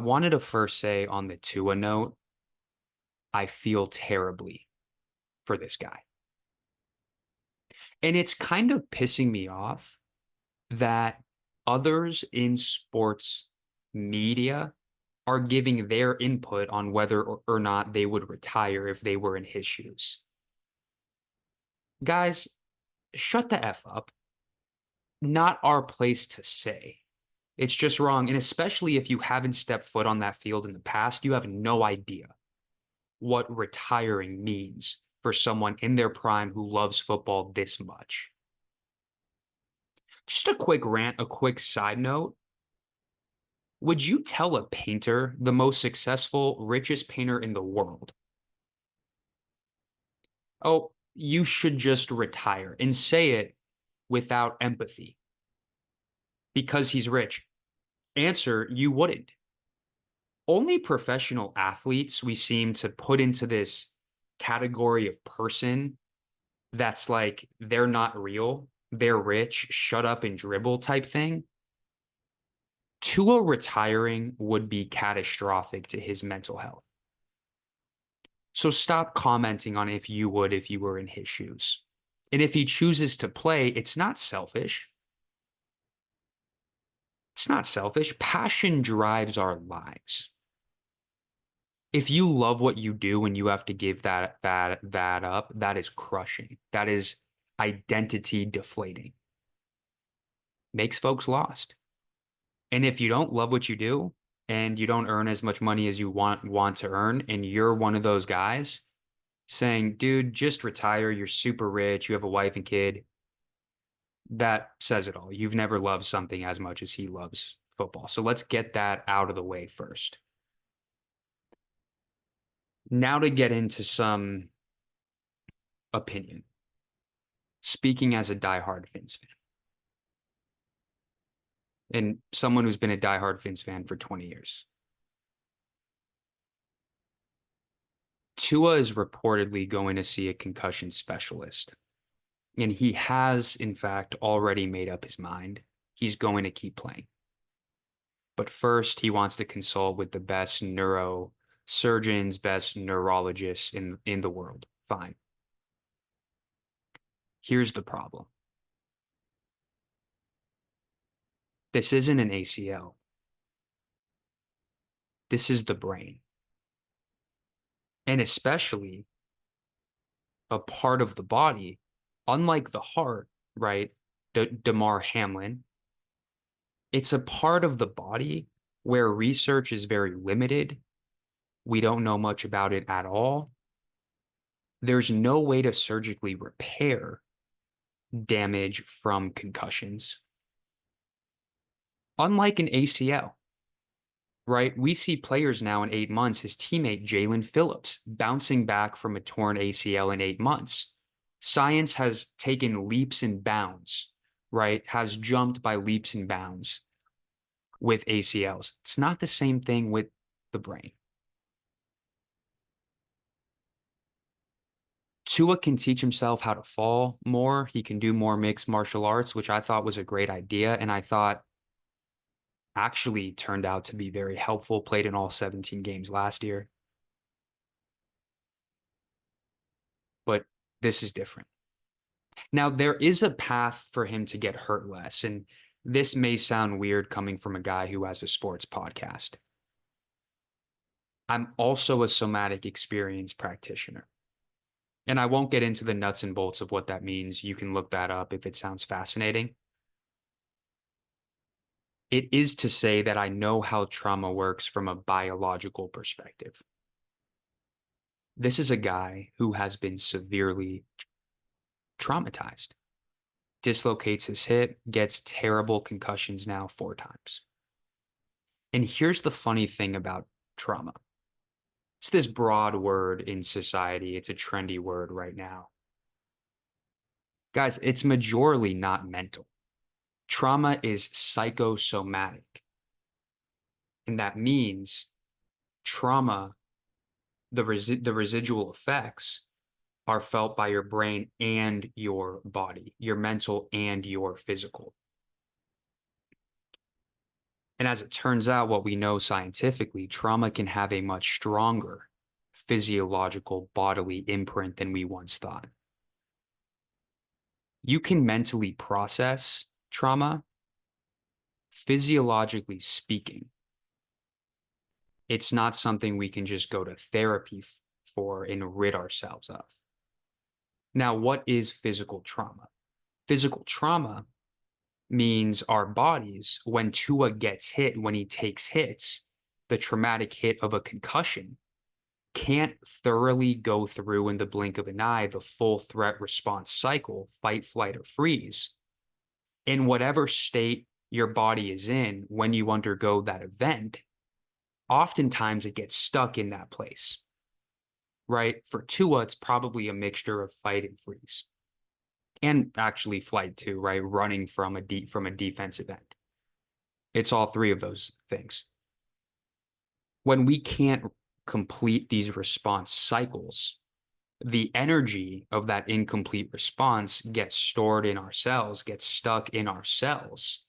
wanted to first say on the Tua note, I feel terribly for this guy. And it's kind of pissing me off that others in sports media are giving their input on whether or not they would retire if they were in his shoes. Guys, shut the F up. Not our place to say. It's just wrong. And especially if you haven't stepped foot on that field in the past, you have no idea what retiring means for someone in their prime who loves football this much. Just a quick rant, a quick side note. Would you tell a painter, the most successful, richest painter in the world, oh, you should just retire, and say it without empathy because he's rich? Answer, you wouldn't. Only professional athletes we seem to put into this category of person that's like they're not real, they're rich, shut up and dribble type thing. Tua retiring would be catastrophic to his mental health. So stop commenting on if you would if you were in his shoes. And if he chooses to play, it's not selfish. It's not selfish. Passion drives our lives. If you love what you do and you have to give that up, that is crushing. That is identity deflating. Makes folks lost. And if you don't love what you do and you don't earn as much money as you want to earn, and you're one of those guys saying, dude, just retire, you're super rich, you have a wife and kid, that says it all. You've never loved something as much as he loves football. So let's get that out of the way first. Now to get into some opinion. Speaking as a diehard Fins fan and someone who's been a diehard Fins fan for 20 years. Tua is reportedly going to see a concussion specialist, and he has, in fact, already made up his mind. He's going to keep playing. But first, he wants to consult with the best neurosurgeons, best neurologists in the world. Fine. Here's the problem. This isn't an ACL. This is the brain. And especially a part of the body, unlike the heart, right? Damar Hamlin, it's a part of the body where research is very limited. We don't know much about it at all. There's no way to surgically repair damage from concussions. Unlike an ACL, right? We see players now in 8 months, his teammate Jalen Phillips bouncing back from a torn ACL in 8 months. Science has taken leaps and bounds, right? Has jumped by leaps and bounds with ACLs. It's not the same thing with the brain. Tua can teach himself how to fall more. He can do more mixed martial arts, which I thought was a great idea. And I thought actually turned out to be very helpful. Played in all 17 games last year. But this is different. Now, there is a path for him to get hurt less. And this may sound weird coming from a guy who has a sports podcast. I'm also a somatic experience practitioner. And I won't get into the nuts and bolts of what that means. You can look that up if it sounds fascinating. It is to say that I know how trauma works from a biological perspective. This is a guy who has been severely traumatized, dislocates his hip, gets terrible concussions now 4 times. And here's the funny thing about trauma. It's this broad word in society. It's a trendy word right now. Guys, it's majorly not mental. Trauma is psychosomatic. And that means trauma, the residual effects are felt by your brain and your body, your mental and your physical. And as it turns out, what we know scientifically, trauma can have a much stronger physiological bodily imprint than we once thought. You can mentally process trauma, physiologically speaking. It's not something we can just go to therapy for and rid ourselves of. Now, what is physical trauma? Physical trauma means our bodies, when Tua gets hit, when he takes hits, the traumatic hit of a concussion, can't thoroughly go through in the blink of an eye the full threat response cycle, fight, flight, or freeze. In whatever state your body is in when you undergo that event, oftentimes it gets stuck in that place, right? For Tua, it's probably a mixture of fight and freeze, and actually flight too, right? Running from a defensive end. It's all three of those things. When we can't complete these response cycles, the energy of that incomplete response gets stored in our cells, gets stuck in our cells,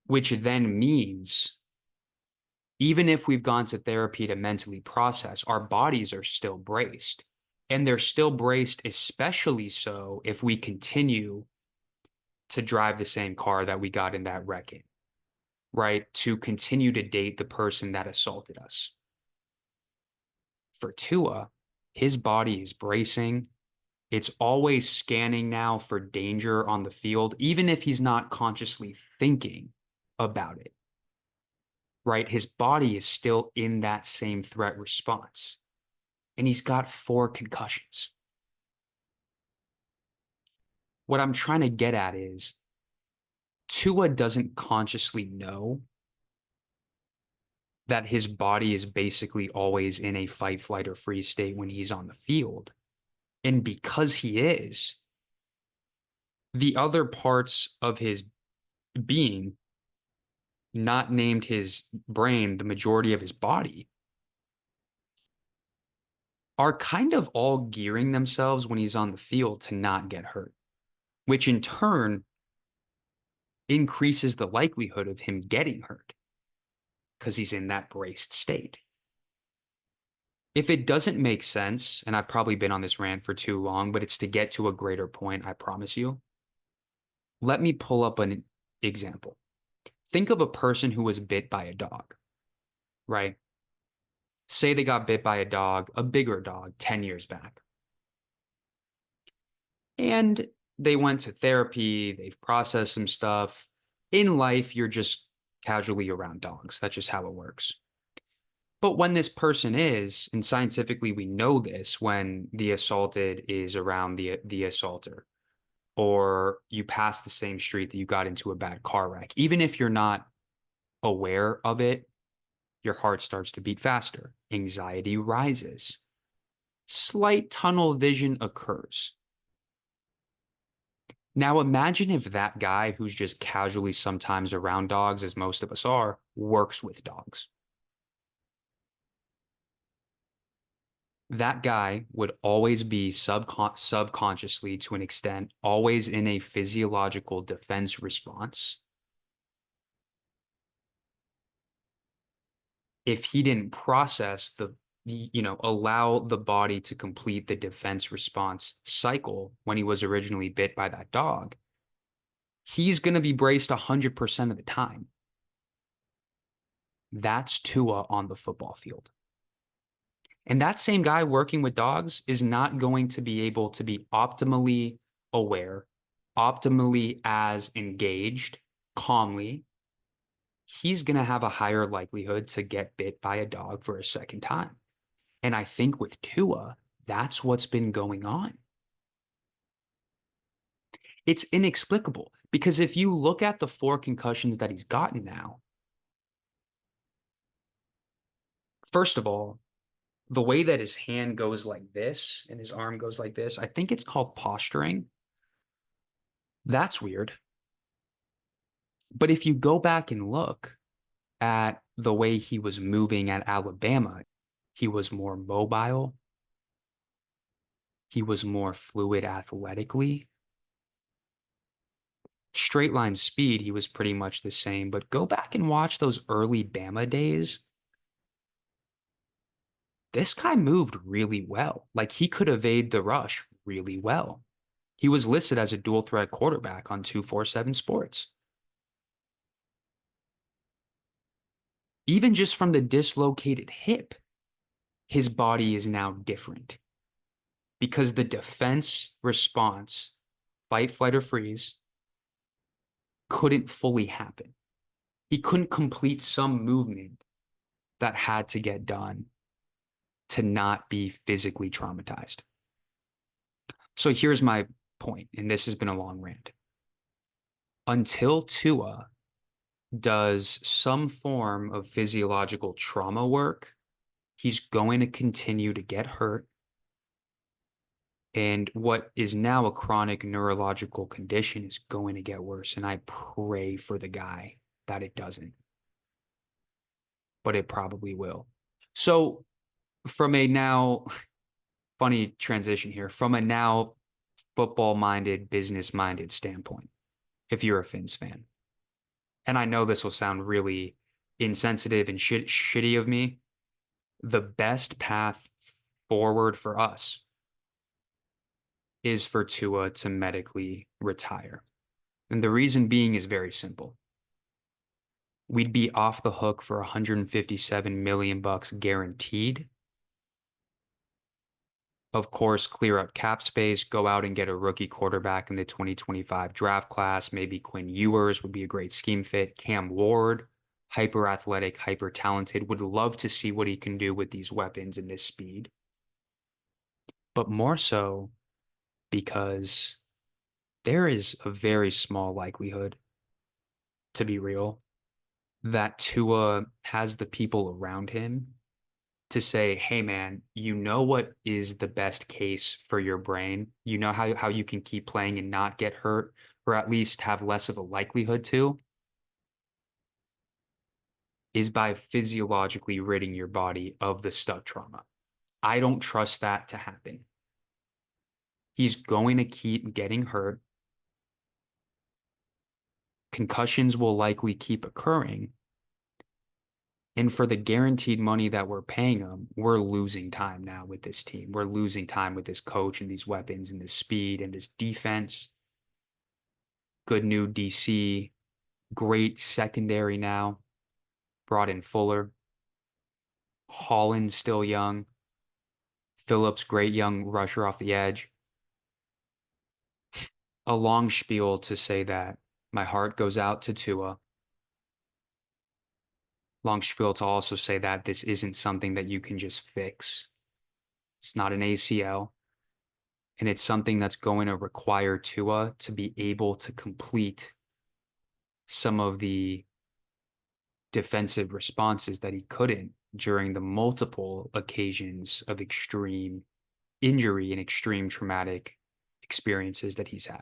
which then means even if we've gone to therapy to mentally process, our bodies are still braced. And they're still braced, especially so if we continue to drive the same car that we got in that wreck in, right? To continue to date the person that assaulted us. For Tua, his body is bracing. It's always scanning now for danger on the field, even if he's not consciously thinking about it, right? His body is still in that same threat response. And he's got 4 concussions. What I'm trying to get at is Tua doesn't consciously know that his body is basically always in a fight, flight, or freeze state when he's on the field. And because he is, the other parts of his being, not named his brain, the majority of his body, are kind of all gearing themselves when he's on the field to not get hurt, which in turn increases the likelihood of him getting hurt because he's in that braced state. If it doesn't make sense, and I've probably been on this rant for too long, but it's to get to a greater point, I promise you. Let me pull up an example. Think of a person who was bit by a dog, right? Say they got bit by a dog, a bigger dog, 10 years back. And they went to therapy, they've processed some stuff. In life, you're just casually around dogs. That's just how it works. But when this person is, and scientifically we know this, when the assaulted is around the assaulter, or you pass the same street that you got into a bad car wreck, even if you're not aware of it, your heart starts to beat faster. Anxiety rises. Slight tunnel vision occurs. Now imagine if that guy who's just casually sometimes around dogs, as most of us are, works with dogs. That guy would always be subconsciously, to an extent, always in a physiological defense response. If he didn't process allow the body to complete the defense response cycle when he was originally bit by that dog, he's going to be braced 100% of the time. That's Tua on the football field. And that same guy working with dogs is not going to be able to be optimally aware, optimally as engaged, calmly. He's going to have a higher likelihood to get bit by a dog for a second time. And I think with Tua, that's what's been going on. It's inexplicable because if you look at the 4 concussions that he's gotten now, first of all, the way that his hand goes like this and his arm goes like this, I think it's called posturing. That's weird. But if you go back and look at the way he was moving at Alabama, he was more mobile. He was more fluid athletically. Straight line speed, he was pretty much the same. But go back and watch those early Bama days. This guy moved really well. Like he could evade the rush really well. He was listed as a dual threat quarterback on 247 Sports. Even just from the dislocated hip, his body is now different because the defense response, fight, flight, or freeze, couldn't fully happen. He couldn't complete some movement that had to get done to not be physically traumatized. So here's my point, and this has been a long rant. Until Tua does some form of physiological trauma work, he's going to continue to get hurt. And what is now a chronic neurological condition is going to get worse. And I pray for the guy that it doesn't, but it probably will. So, from a now funny transition here, from a now football minded, business minded standpoint, if you're a Finns fan, and I know this will sound really insensitive and shitty of me, the best path forward for us is for Tua to medically retire. And the reason being is very simple. We'd be off the hook for 157 million bucks guaranteed. Of course, clear up cap space, go out and get a rookie quarterback in the 2025 draft class. Maybe Quinn Ewers would be a great scheme fit. Cam Ward, hyper athletic, hyper talented. Would love to see what he can do with these weapons and this speed. But more so because there is a very small likelihood, to be real, that Tua has the people around him to say, hey, man, you know what is the best case for your brain? You know how you can keep playing and not get hurt, or at least have less of a likelihood to, is by physiologically ridding your body of the stud trauma. I don't trust that to happen. He's going to keep getting hurt. Concussions will likely keep occurring. And for the guaranteed money that we're paying him, we're losing time now with this team. We're losing time with this coach and these weapons and this speed and this defense. Good new DC, great secondary now. Brought in Fuller. Holland still young. Phillips, great young rusher off the edge. A long spiel to say that my heart goes out to Tua. Long spiel to also say that this isn't something that you can just fix. It's not an ACL. And it's something that's going to require Tua to be able to complete some of the defensive responses that he couldn't during the multiple occasions of extreme injury and extreme traumatic experiences that he's had.